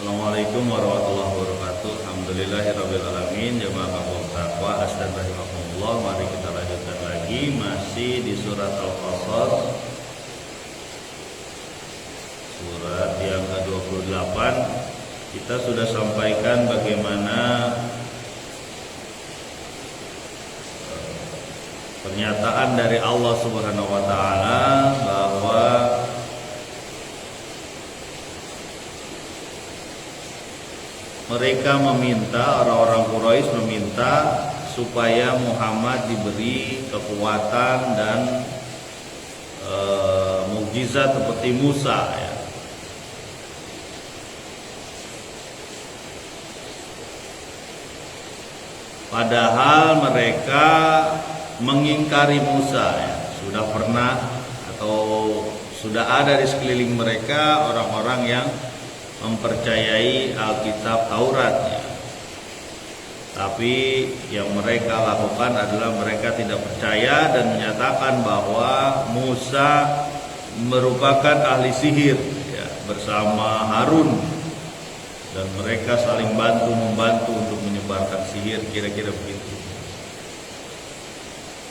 Assalamualaikum warahmatullahi wabarakatuh. Alhamdulillahirabbil alamin. Jamaah kaum taqwa asdan rahimakumullah. Mari kita lanjutkan lagi masih di surat Al-Qasas. Surat yang ke-28. Kita sudah sampaikan bagaimana pernyataan dari Allah Subhanahu wa taala bahwa mereka meminta, orang-orang Quraisy meminta supaya Muhammad diberi kekuatan dan mukjizat seperti Musa ya. Padahal mereka mengingkari Musa ya. Sudah pernah atau sudah ada di sekeliling mereka orang-orang yang mempercayai Alkitab Taurat ya. Tapi yang mereka lakukan adalah mereka tidak percaya dan menyatakan bahwa Musa merupakan ahli sihir ya, bersama Harun, dan mereka saling membantu untuk menyebarkan sihir, kira-kira begitu.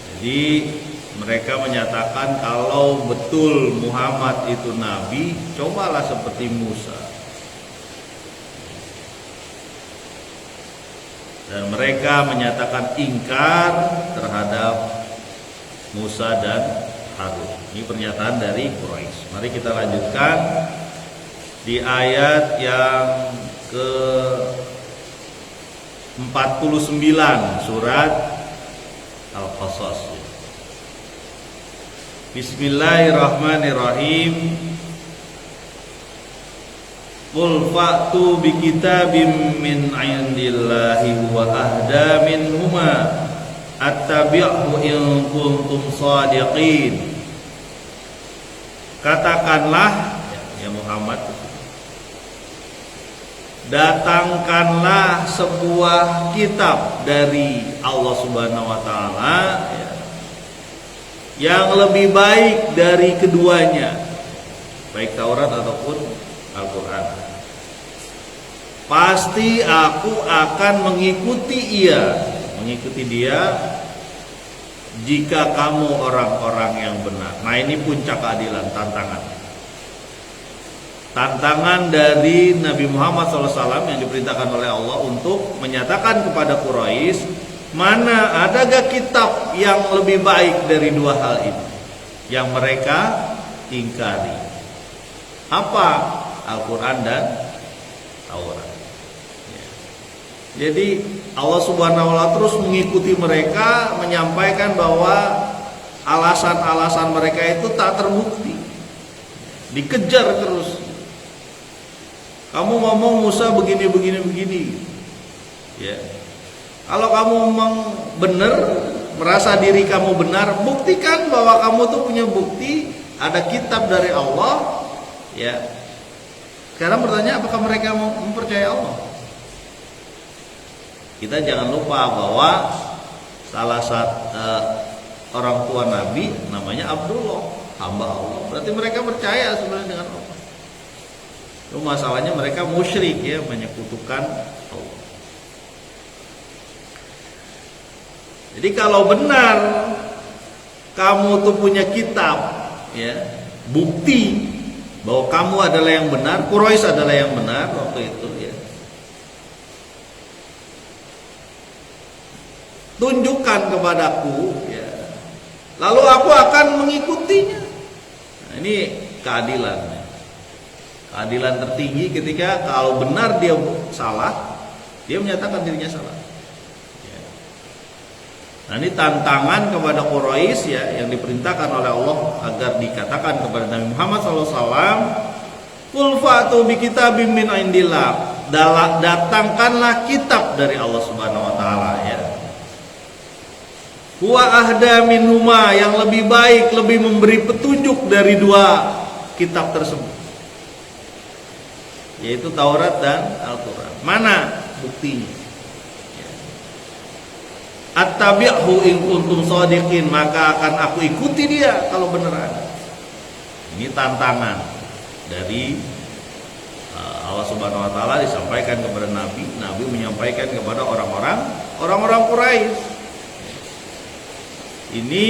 Jadi mereka menyatakan kalau betul Muhammad itu nabi, cobalah seperti Musa. Dan mereka menyatakan ingkar terhadap Musa dan Harun. Ini pernyataan dari Quraisy. Mari kita lanjutkan di ayat yang ke-49 surat Al-Qasas. Bismillahirrahmanirrahim. Qul fa'tu bi kitabim min 'indillahi wa ahda minhuma attabi'hu in kuntum shadiqin. Katakanlah ya Muhammad, datangkanlah sebuah kitab dari Allah Subhanahu wa taala ya, yang lebih baik dari keduanya, baik Taurat ataupun Al-Quran. Pasti aku akan mengikuti dia jika kamu orang-orang yang benar. Nah, ini puncak keadilan, tantangan dari Nabi Muhammad SAW yang diperintahkan oleh Allah untuk menyatakan kepada Quraisy, mana adakah kitab yang lebih baik dari dua hal ini yang mereka ingkari? Apa? Al-Quran dan Taurat ya. Jadi Allah Subhanahu wa ta'ala terus mengikuti mereka, menyampaikan bahwa alasan-alasan mereka itu tak terbukti, dikejar terus. Kamu ngomong Musa begini ya. Kalau kamu memang benar, merasa diri kamu benar, buktikan bahwa kamu tuh punya bukti, ada kitab dari Allah ya. Sekarang bertanya, apakah mereka mempercayai Allah? Kita jangan lupa bahwa salah satu orang tua Nabi namanya Abdullah, hamba Allah. Berarti mereka percaya sebenarnya dengan Allah. Itu masalahnya mereka musyrik ya, menyekutukan Allah. Jadi kalau benar kamu tuh punya kitab ya, bukti bahwa kamu adalah yang benar, Quraisy adalah yang benar waktu itu ya. Tunjukkan kepadaku ya. Lalu aku akan mengikutinya. Nah, ini keadilan. Keadilan tertinggi ketika kalau benar dia salah, dia menyatakan dirinya salah. Ya. Nah, ini tantangan kepada Quraisy ya, yang diperintahkan oleh Allah agar dikatakan kepada Nabi Muhammad SAW, qul fa'tu bi kitabim min 'indillah, datangkanlah kitab dari Allah Subhanahu wa taala ya. Huwa ahda minhuma, yang lebih baik, lebih memberi petunjuk dari dua kitab tersebut, yaitu Taurat dan Al-Quran. Mana buktinya? Attabi'hu in kuntum shadiqin, maka akan aku ikuti dia kalau beneran. Ini tantangan dari Allah Subhanahu wa taala disampaikan kepada Nabi, Nabi menyampaikan kepada orang-orang Quraisy. Ini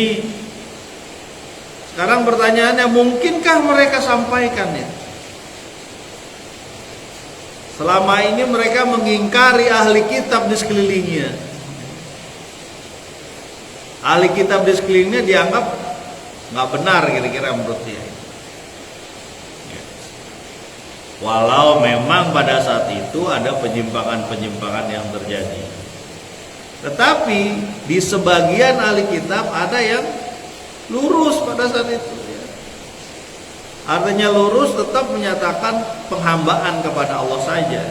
sekarang pertanyaannya, mungkinkah mereka sampaikan ya? Selama ini mereka mengingkari ahli kitab di sekelilingnya. Ahli kitab di sekelilingnya dianggap nggak benar kira-kira menurut dia. Walau memang pada saat itu ada penyimpangan-penyimpangan yang terjadi. Tetapi di sebagian ahli kitab ada yang lurus pada saat itu ya. Artinya lurus tetap menyatakan penghambaan kepada Allah saja.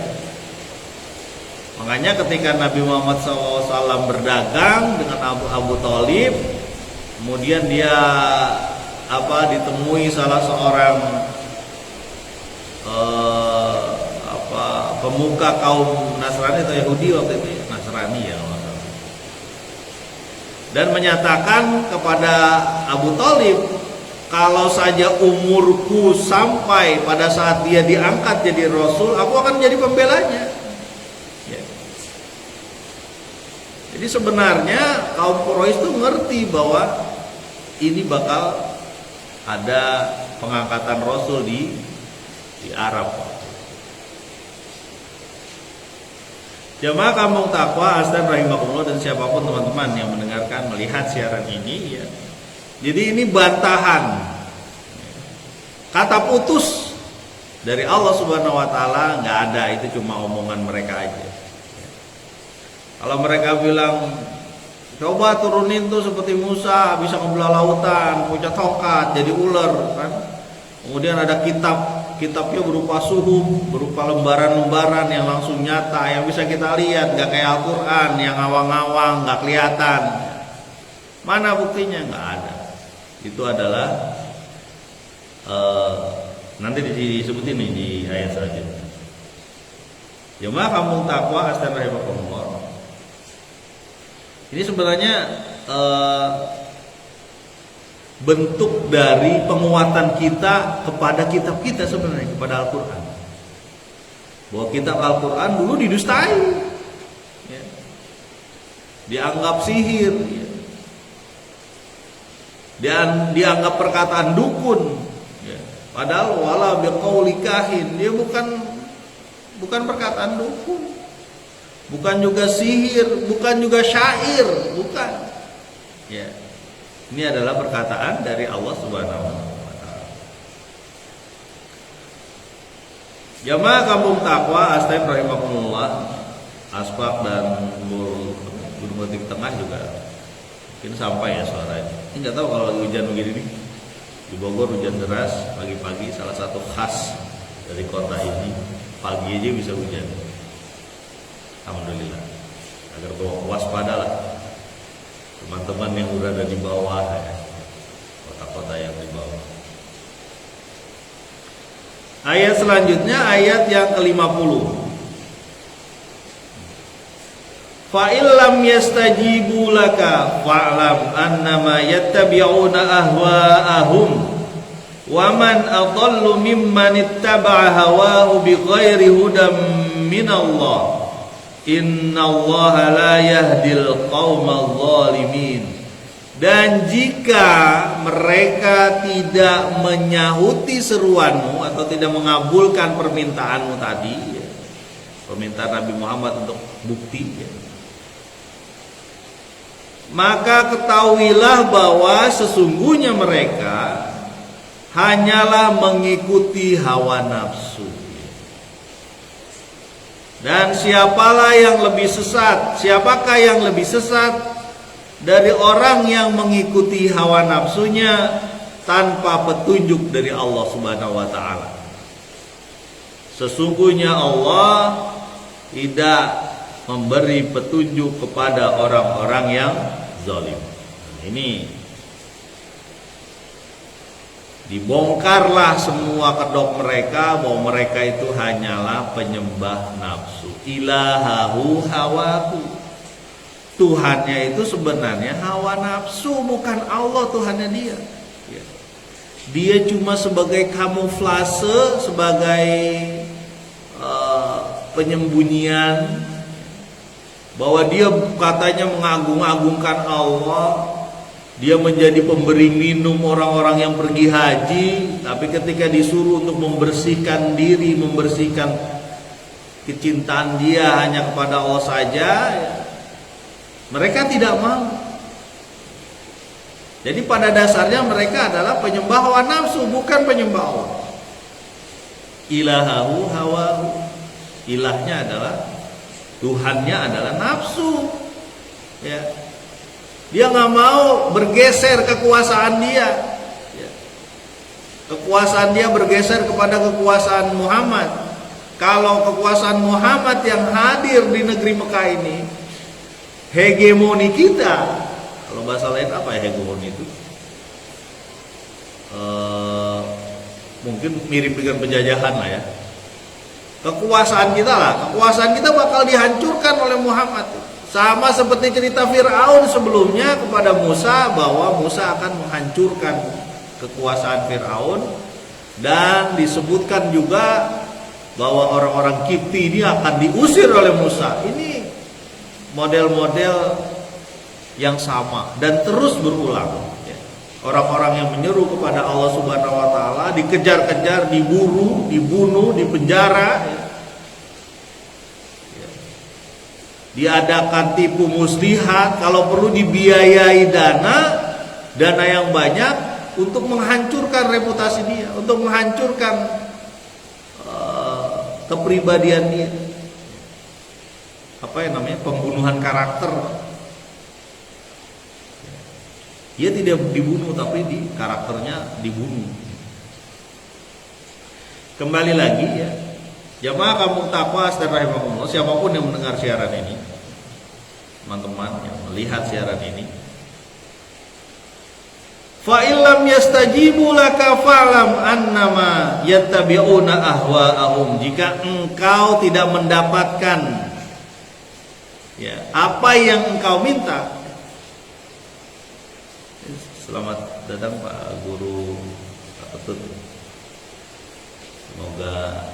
Makanya ketika Nabi Muhammad SAW berdagang dengan Abu Thalib, kemudian dia ditemui salah seorang pemuka kaum Nasrani atau Yahudi waktu itu ya, Nasrani ya, dan menyatakan kepada Abu Thalib, kalau saja umurku sampai pada saat dia diangkat jadi Rasul, aku akan jadi pembelanya ya. Jadi sebenarnya kaum Quraisy itu ngerti bahwa ini bakal ada pengangkatan Rasul di Arab. Jamaah Kampung Takwa Asdan rahimakumullah dan siapapun teman-teman yang mendengarkan, melihat siaran ini ya. Jadi ini bantahan, kata putus dari Allah Subhanahu wa taala nggak ada, itu cuma omongan mereka aja. Kalau mereka bilang coba turunin tuh seperti Musa bisa ngebelah lautan, punya tongkat jadi ular kan. Kemudian ada kitabnya berupa suhuf, berupa lembaran-lembaran yang langsung nyata, yang bisa kita lihat, gak kayak Al-Quran yang awang-awang, gak kelihatan. Mana buktinya? Gak ada. Itu adalah nanti disebutin nih di ayat selanjutnya. Jemaah Kampung Takwa Asdan rahimakumullah. Ini sebenarnya bentuk dari penguatan kita kepada kitab kita sebenarnya, kepada Al-Quran. Bahwa kitab Al-Quran dulu didustai ya. Dianggap sihir ya. Dan dianggap perkataan dukun ya. Padahal wala biqauli kahin, dia bukan perkataan dukun, bukan juga sihir, bukan juga syair, bukan ya. Ini adalah perkataan dari Allah Subhanahu wa taala. Jamaah Kampung Takwa Asdan rahimakumullah, Aspak dan Gunung Batik Tengah juga mungkin sampai ya suaranya. Ini enggak tahu kalau lagi hujan begini nih. Di Bogor hujan deras pagi-pagi, salah satu khas dari kota ini, pagi aja bisa hujan. Alhamdulillah. Agar waspada lah teman-teman yang berada di bawah ya, kota-kota yang di bawah. Ayat selanjutnya ayat yang ke-50. Fa illam yastajibu laka fa'lam annama yattabi'una ahwa'ahum wa man adallu mimman ittaba'a hawahu bighairi hudam minallah. Innallaha la yahdil qaumal zalimin. Dan jika mereka tidak menyahuti seruanmu atau tidak mengabulkan permintaanmu tadi ya, permintaan Nabi Muhammad untuk bukti ya, maka ketahuilah bahwa sesungguhnya mereka hanyalah mengikuti hawa nafsu. Dan siapakah yang lebih sesat dari orang yang mengikuti hawa nafsunya tanpa petunjuk dari Allah Subhanahu wa taala. Sesungguhnya Allah tidak memberi petunjuk kepada orang-orang yang zalim. Ini dibongkarlah semua kedok mereka bahwa mereka itu hanyalah penyembah nafsu. Ilahahu hawahu. Tuhannya itu sebenarnya hawa nafsu, bukan Allah Tuhannya dia. Dia cuma sebagai kamuflase, sebagai penyembunyian, bahwa dia katanya mengagung-agungkan Allah, dia menjadi pemberi minum orang-orang yang pergi haji, tapi ketika disuruh untuk membersihkan diri, membersihkan kecintaan dia hanya kepada Allah saja, mereka tidak mau. Jadi pada dasarnya mereka adalah penyembah hawa nafsu, bukan penyembah Allah. Ilahahu hawahu, ilahnya adalah, Tuhannya adalah nafsu, ya. Dia nggak mau bergeser kekuasaan dia, ya. Kekuasaan dia bergeser kepada kekuasaan Muhammad. Kalau kekuasaan Muhammad yang hadir di negeri Mekah ini, hegemoni kita, kalau bahasa lain apa ya hegemoni itu? Mungkin mirip dengan penjajahan lah ya. Kekuasaan kita bakal dihancurkan oleh Muhammad. Sama seperti cerita Fir'aun sebelumnya kepada Musa, bahwa Musa akan menghancurkan kekuasaan Fir'aun, dan disebutkan juga bahwa orang-orang Kipti ini akan diusir oleh Musa. Ini model-model yang sama dan terus berulang. Orang-orang yang menyeru kepada Allah Subhanahu wa taala dikejar-kejar, diburu, dibunuh, dipenjara. Diadakan tipu muslihat, kalau perlu dibiayai dana yang banyak untuk menghancurkan reputasi dia, untuk menghancurkan kepribadian dia. Apa yang namanya? Pembunuhan karakter. Dia tidak dibunuh, tapi karakternya dibunuh. Kembali lagi ya, jamaah kampung taqwa astagfirullah, siapapun yang mendengar siaran ini, teman-teman yang melihat siaran ini, fa illam yastajibu laka fa'lam annama yattabi'una ahwa'ahum. Jika engkau tidak mendapatkan ya apa yang engkau minta. Selamat datang Pak Guru Pak Ketut. Semoga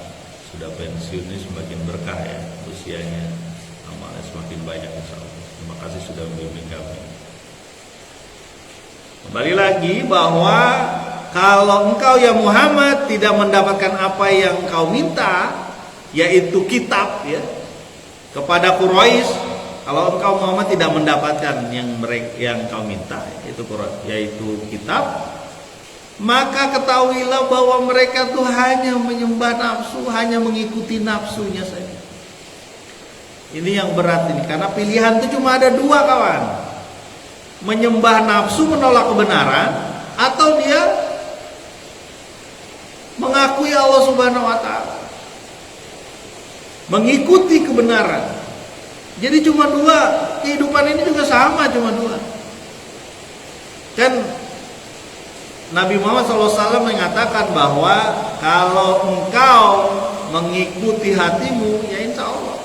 sudah pensiun ini semakin berkah ya, usianya amalnya semakin banyak insyaallah. Terima kasih sudah membimbing kami. Kembali lagi bahwa kalau engkau ya Muhammad tidak mendapatkan apa yang engkau minta, yaitu kitab ya, kepada Quraisy, kalau engkau Muhammad tidak mendapatkan yang engkau minta, yaitu kitab, maka ketahuilah bahwa mereka tuh hanya menyembah nafsu, hanya mengikuti nafsunya saja. Ini yang berat ini, karena pilihan itu cuma ada dua kawan. Menyembah nafsu, menolak kebenaran, atau dia mengakui Allah Subhanahu wa taala, mengikuti kebenaran. Jadi cuma dua, kehidupan ini juga sama, cuma dua. Kan Nabi Muhammad SAW mengatakan bahwa kalau engkau mengikuti hatimu, ya insya Allah.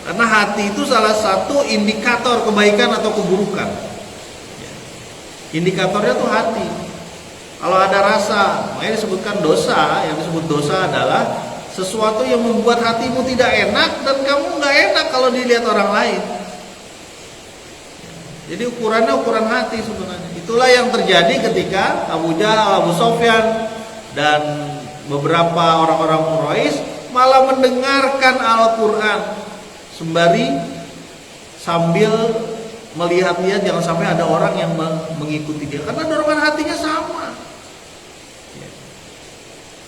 Karena hati itu salah satu indikator kebaikan atau keburukan. Indikatornya tuh hati. Kalau ada rasa, makanya disebutkan dosa. Yang disebut dosa adalah sesuatu yang membuat hatimu tidak enak dan kamu nggak enak kalau dilihat orang lain. Jadi ukurannya ukuran hati sebenarnya. Itulah yang terjadi ketika Abu Jahal, Abu Sufyan dan beberapa orang-orang Quraisy malah mendengarkan Al-Quran sembari sambil melihat-lihat jangan sampai ada orang yang mengikuti dia, karena dorongan hatinya sama.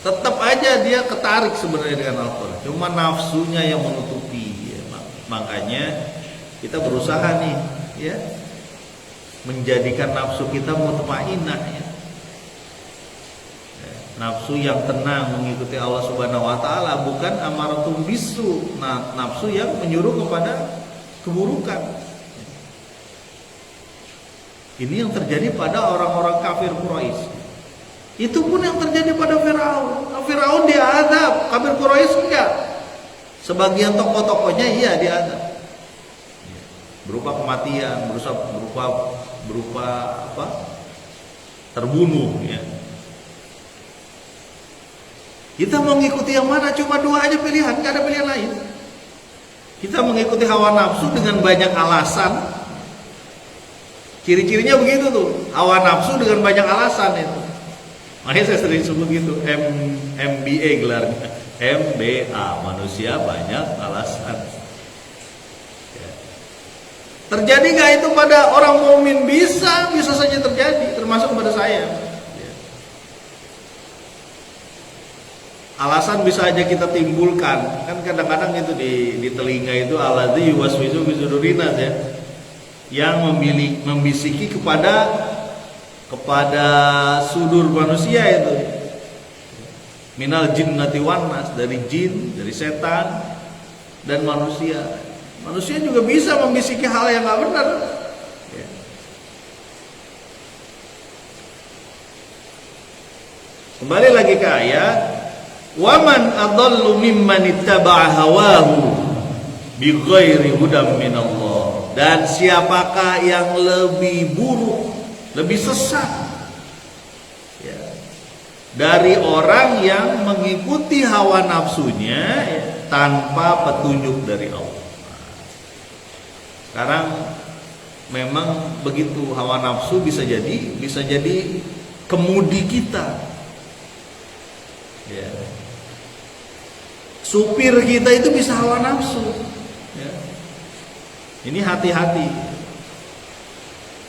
Tetap aja dia ketarik sebenarnya dengan Al-Quran, cuma nafsunya yang menutupi ya. Makanya kita berusaha nih ya, menjadikan nafsu kita mutmainnah ya. Nafsu yang tenang mengikuti Allah Subhanahu wa taala, bukan amaratum bisu, nafsu yang menyuruh kepada keburukan. Ini yang terjadi pada orang-orang kafir Quraisy. Itu pun yang terjadi pada Firaun. Firaun diadab, kafir Quraisy enggak. Sebagian tokoh-tokohnya iya diadab. Berupa kematian, berupa apa? Terbunuh ya. Kita mau ngikuti yang mana? Cuma dua aja pilihan, nggak ada pilihan lain. Kita mengikuti hawa nafsu dengan banyak alasan. Ciri-cirinya begitu tuh, hawa nafsu dengan banyak alasan itu. Makanya saya sering sebut gitu, MBA gelarnya, MBA, manusia banyak alasan. Ya. Terjadi nggak itu pada orang mukmin? Bisa saja terjadi, termasuk pada saya. Ya. Alasan bisa aja kita timbulkan, kan kadang-kadang itu di telinga itu aladzi yuwaswisu bisudurinas ya, yang membisiki kepada sudur manusia itu, minal jinnati wan nas, dari jin, dari setan dan manusia. Manusia juga bisa membisiki hal yang nggak benar. Ya. Kembali lagi ke ayat, waman adallu mimman ittaba'a hawahu bighairi hudam minallah. Dan siapakah yang lebih buruk, lebih sesat ya, dari orang yang mengikuti hawa nafsunya ya, tanpa petunjuk dari Allah. Sekarang memang begitu, hawa nafsu bisa jadi kemudi kita ya. Supir kita itu bisa hawa nafsu ya. Ini hati-hati.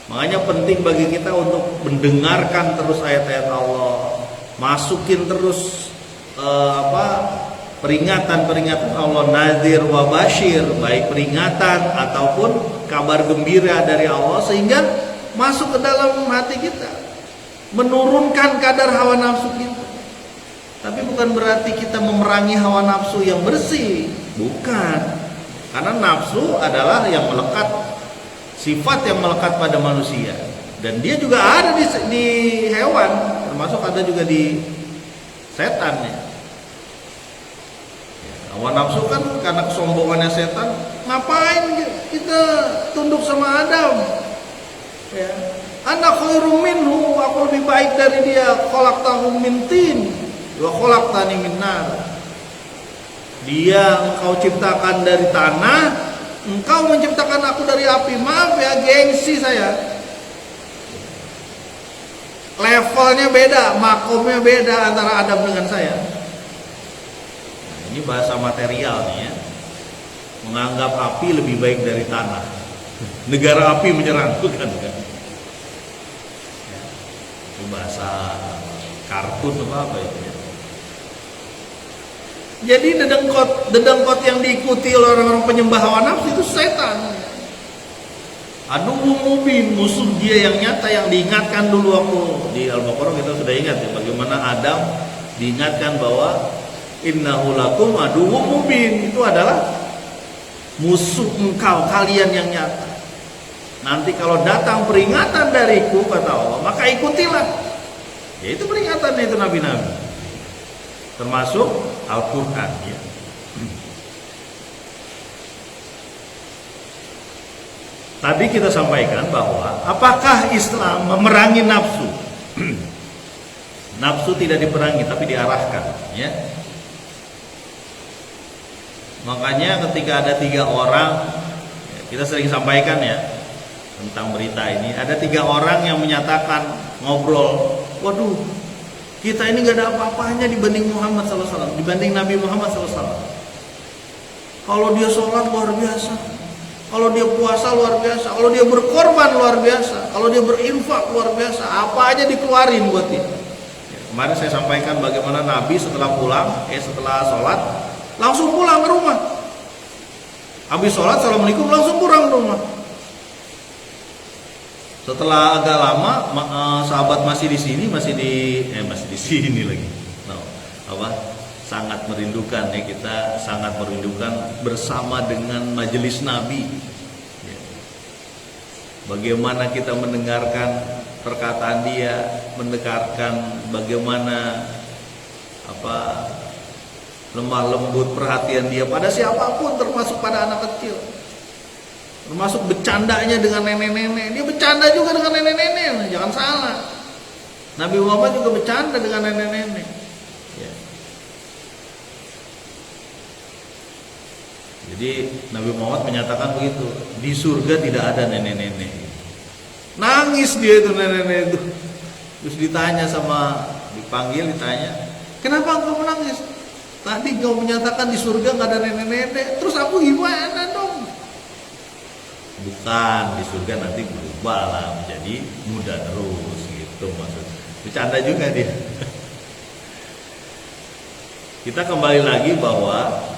Makanya penting bagi kita untuk mendengarkan terus ayat-ayat Allah, masukin terus peringatan-peringatan Allah, nadzir wa basyir, baik peringatan ataupun kabar gembira dari Allah, sehingga masuk ke dalam hati kita, menurunkan kadar hawa nafsu kita. Tapi bukan berarti kita memerangi hawa nafsu yang bersih, bukan. Karena nafsu adalah yang melekat, sifat yang melekat pada manusia, dan dia juga ada di hewan, termasuk ada juga di setan ya. Hawa nafsu kan karena kesombongannya setan, ngapain kita tunduk sama Adam ya. Ana khairum minhu, aku lebih baik dari dia. Khalaqtahu min tin wa khalaqtani min nar. Dia engkau ciptakan dari tanah, engkau menciptakan aku dari api. Maaf ya, gengsi saya. Levelnya beda, makomnya beda antara Adam dengan saya. Nah, ini bahasa material nih ya. Menganggap api lebih baik dari tanah. Negara api menyerang, bukan kan? Ya, itu bahasa kartun apa itu ya. Jadi dedengkot yang diikuti oleh orang-orang penyembah hawa nafsu itu setan. Aduh mubin, musuh dia yang nyata, yang diingatkan dulu aku di Al-Baqarah kita sudah ingat ya, bagaimana Adam diingatkan bahwa innahu lakum aduwwum mubin, itu adalah musuh engkau, kalian yang nyata. Nanti kalau datang peringatan dariku, kata Allah, maka ikutilah. Ya itu peringatan itu nabi-nabi, termasuk Al-Quran ya. Tadi kita sampaikan bahwa apakah Islam memerangi nafsu? Nafsu tidak diperangi tapi diarahkan ya. Makanya ketika ada 3 orang, kita sering sampaikan ya tentang berita ini, ada 3 orang yang menyatakan, ngobrol, waduh, kita ini gak ada apa-apanya dibanding Muhammad SAW, dibanding Nabi Muhammad SAW. Kalau dia sholat luar biasa, kalau dia puasa luar biasa, kalau dia berkorban luar biasa, kalau dia berinfak luar biasa, apa aja dikeluarin buat dia. Ya, kemarin saya sampaikan bagaimana Nabi setelah sholat langsung pulang ke rumah. Habis sholat, assalamualaikum, langsung pulang ke rumah. Setelah agak lama, sahabat masih di sini, masih di sini lagi. Sangat merindukan ya, kita sangat merindukan bersama dengan majelis Nabi. Ya. Bagaimana kita mendengarkan perkataan dia, mendengarkan bagaimana lemah lembut perhatian dia pada siapapun, termasuk pada anak kecil. Termasuk bercandanya dengan nenek-nenek. Dia bercanda juga dengan nenek-nenek, jangan salah. Nabi Muhammad juga bercanda dengan nenek-nenek. Ya. Jadi Nabi Muhammad menyatakan begitu, di surga tidak ada nenek-nenek. Nangis dia itu nenek-nenek itu. Terus dipanggil ditanya, kenapa engkau menangis? Tadi kau menyatakan di surga nggak ada nenek-nenek, terus aku gimana dong? Bukan, di surga nanti berubah lah menjadi muda terus gitu maksudnya. Bercanda juga dia. Kita kembali lagi bahwa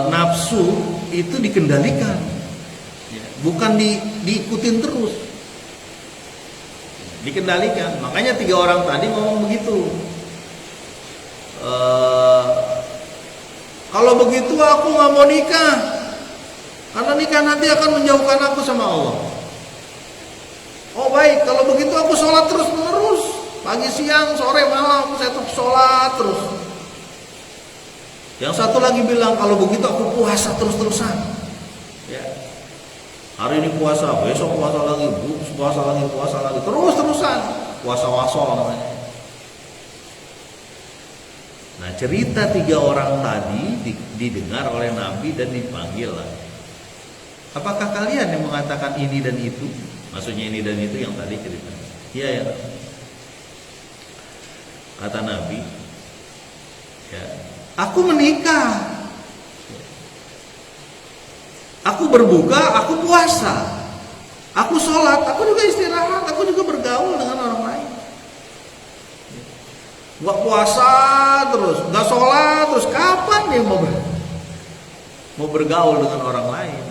nafsu itu dikendalikan, bukan diikutin terus, dikendalikan. Makanya 3 orang tadi ngomong begitu. Kalau begitu aku nggak mau nikah, karena nikah nanti akan menjauhkan aku sama Allah. Oh baik, kalau begitu aku sholat terus menerus, pagi siang sore malam saya tetap sholat terus. Yang satu lagi bilang, kalau begitu aku puasa terus-terusan. Ya. Hari ini puasa, besok puasa lagi, puasa lagi, terus-terusan. Puasa-waso namanya. Nah, cerita 3 orang tadi didengar oleh Nabi dan dipanggil lah. Apakah kalian yang mengatakan ini dan itu? Maksudnya ini dan itu yang tadi cerita. Iya ya. Kata Nabi, ya. Aku menikah, aku berbuka, aku puasa, aku sholat, aku juga istirahat, aku juga bergaul dengan orang lain. Gak puasa terus, gak sholat terus, kapan dia mau bergaul dengan orang lain?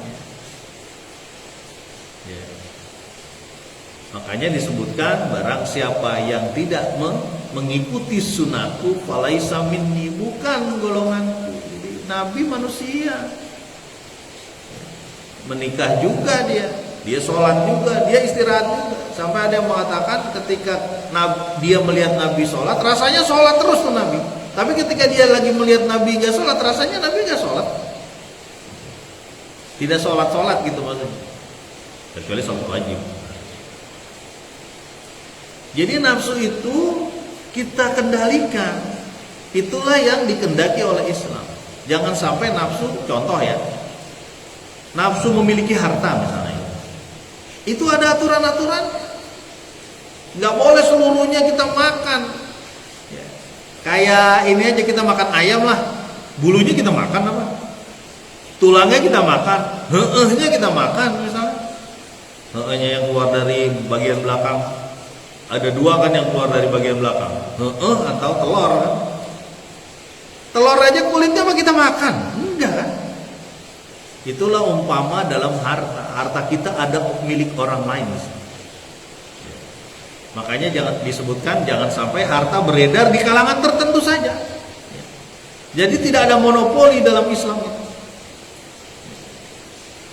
Ya. Makanya disebutkan, barang siapa yang tidak mengikuti sunatku falaisa minni, bukan golonganku. Jadi Nabi manusia, menikah juga dia sholat juga, dia istirahat juga. Sampai ada yang mengatakan ketika dia melihat Nabi sholat, rasanya sholat terus tuh Nabi. Tapi ketika dia lagi melihat Nabi gak sholat, rasanya Nabi gak sholat, tidak sholat gitu maksudnya, kecuali sholat wajib. Jadi nafsu itu kita kendalikan, itulah yang dikendaki oleh Islam. Jangan sampai nafsu, contoh ya, nafsu memiliki harta misalnya, itu ada aturan-aturan, nggak boleh seluruhnya kita makan. Ya. Kayak ini aja, kita makan ayam lah, bulunya kita makan apa? Tulangnya kita makan, heehnya kita makan misalnya, heehnya yang keluar dari bagian belakang. Ada 2 kan yang keluar dari bagian belakang, atau telur kan? Telur aja kulitnya apa kita makan? Enggak kan? Itulah umpama dalam harta kita ada milik orang lain. Makanya jangan disebutkan, jangan sampai harta beredar di kalangan tertentu saja. Jadi tidak ada monopoli dalam Islam itu.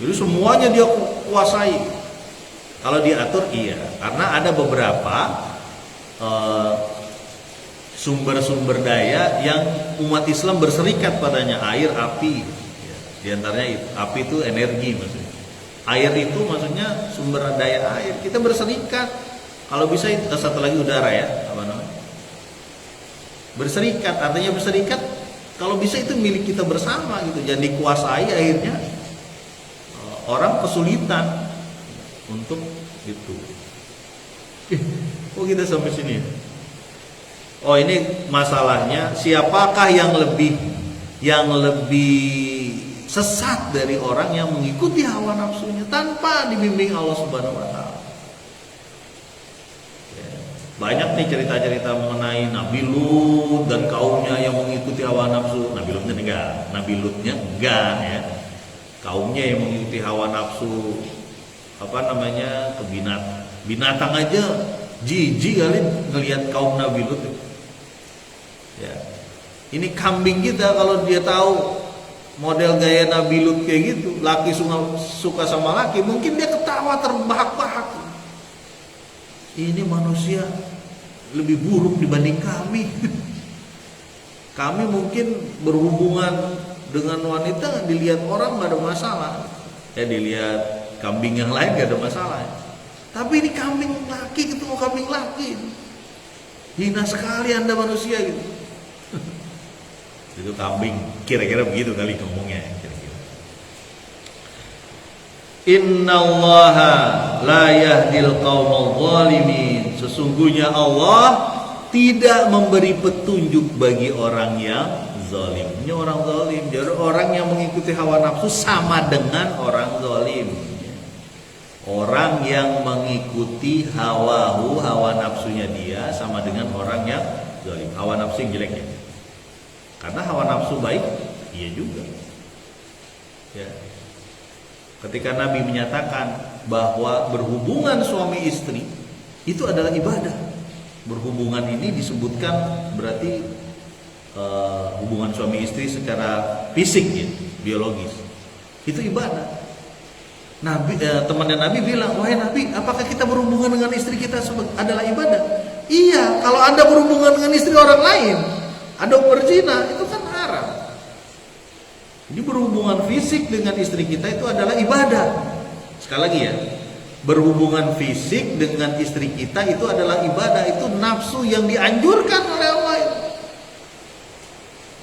Jadi semuanya dia kuasai. Kalau diatur iya, karena ada beberapa sumber-sumber daya yang umat Islam berserikat padanya, air, api. Di antaranya itu, api itu energi maksudnya. Air itu maksudnya sumber daya air. Kita berserikat. Kalau bisa satu lagi udara ya, apa namanya? Berserikat, artinya berserikat. Kalau bisa itu milik kita bersama gitu. Jadi dikuasai, akhirnya orang kesulitan untuk itu. Kok kita sampai sini? Oh ini masalahnya, siapakah yang lebih sesat dari orang yang mengikuti hawa nafsunya tanpa dibimbing Allah Subhanahu wa taala. Banyak nih cerita-cerita mengenai Nabi Lut dan kaumnya yang mengikuti hawa nafsu. Nabi Lutnya enggak ya. Kaumnya yang mengikuti hawa nafsu, ke binatang aja jijik kali ngelihat kaum Nabi Lut. Ya. Ini kambing kita kalau dia tahu model gaya Nabi Lut kayak gitu, laki suka sama laki, mungkin dia ketawa terbahak-bahak. Ini manusia lebih buruk dibanding kami. Kami mungkin berhubungan dengan wanita, dilihat orang gak ada masalah. Ya dilihat kambing yang lain gak ada masalah. Tapi ini kambing laki ketemu kambing laki, hina sekali Anda manusia gitu. Itu kambing, kira-kira begitu kali ngomongnya. Kira-kira. Innallaha la yahdil qaumal zalimin. Sesungguhnya Allah tidak memberi petunjuk bagi orang yang zalim. Ini orang zalim. Jadi orang yang mengikuti hawa nafsu sama dengan orang zalim. Orang yang mengikuti hawa nafsunya dia sama dengan orang yang zalim. Hawa nafsu yang jelek ya. Karena hawa nafsu baik, iya juga. Ya. Ketika Nabi menyatakan bahwa berhubungan suami istri itu adalah ibadah. Berhubungan ini disebutkan berarti hubungan suami istri secara fisik ya, biologis. Itu ibadah. Nabi temannya Nabi bilang, "Wahai Nabi, apakah kita berhubungan dengan istri kita adalah ibadah?" Iya, kalau Anda berhubungan dengan istri orang lain, Anda berzina, itu kan haram. Jadi berhubungan fisik dengan istri kita itu adalah ibadah. Sekali lagi ya, berhubungan fisik dengan istri kita itu adalah ibadah, itu nafsu yang dianjurkan oleh Allah.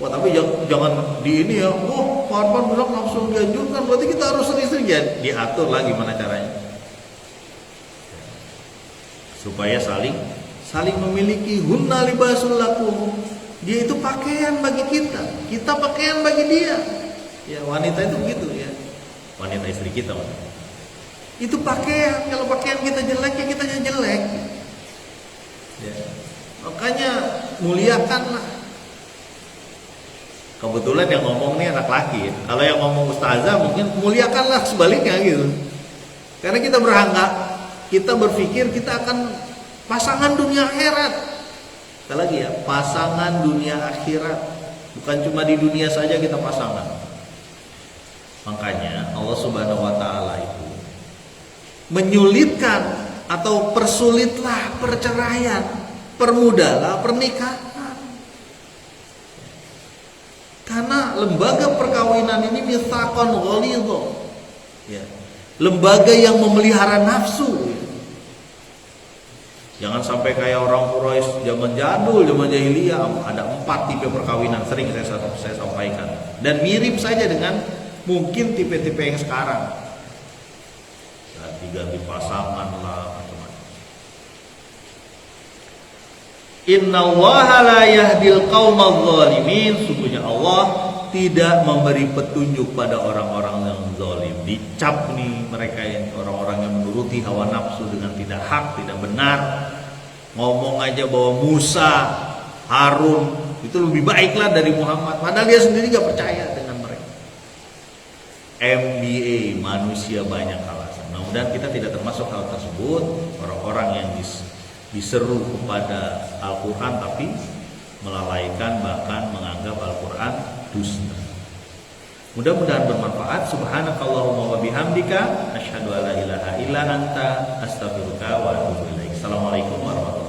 Wah, tapi jangan di ini ya. Oh, Pak Arfan bilang nafsu dianjurkan, berarti kita harus sering-sering ya. Diatur lah gimana caranya. Supaya saling memiliki. Hunna libasul lakum. Dia itu pakaian bagi kita pakaian bagi dia. Ya, wanita itu begitu ya. Wanita istri kita maksudnya. Itu pakaian. Kalau pakaian kita jelek ya kita jelek. Ya. Makanya muliakanlah. Kebetulan yang ngomong nih anak laki. Kalau yang ngomong ustazah mungkin muliakanlah sebaliknya gitu. Karena kita berangkat, kita berpikir kita akan pasangan dunia akhirat. Sekali lagi ya, pasangan dunia akhirat. Bukan cuma di dunia saja kita pasangan. Makanya Allah Subhanahu wa taala itu menyulitkan atau persulitlah perceraian, permudahlah pernikahan. Karena lembaga perkawinan ini mitsaqan ghalidha. Ya. Lembaga yang memelihara nafsu. Ya. Jangan sampai kayak orang Quraisy zaman jadul, zaman jahiliyah, ada 4 tipe perkawinan sering saya sampaikan. Dan mirip saja dengan mungkin tipe-tipe yang sekarang. Ganti pasangan lah macam-macam. Innallaha la yahdil qaumadz zalimin. Sungguhnya Allah tidak memberi petunjuk pada orang-orang yang zalim. Dicap nih mereka yang orang-orang yang menuruti hawa nafsu dengan tidak hak, tidak benar. Ngomong aja bahwa Musa, Harun itu lebih baiklah dari Muhammad. Padahal dia sendiri gak percaya dengan mereka. MBA, manusia banyak alasan. Mudah-mudahan kita tidak termasuk hal tersebut. Orang-orang yang diseru kepada Al-Quran tapi melalaikan bahkan menganggap Al-Quran dusta. Mudah-mudahan bermanfaat. Subhanakallahumma wa bihamdika asyhadu an la ilaha illa anta astaghfiruka wa atubu ilaik. Assalamualaikum warahmatullahi wabarakatuh.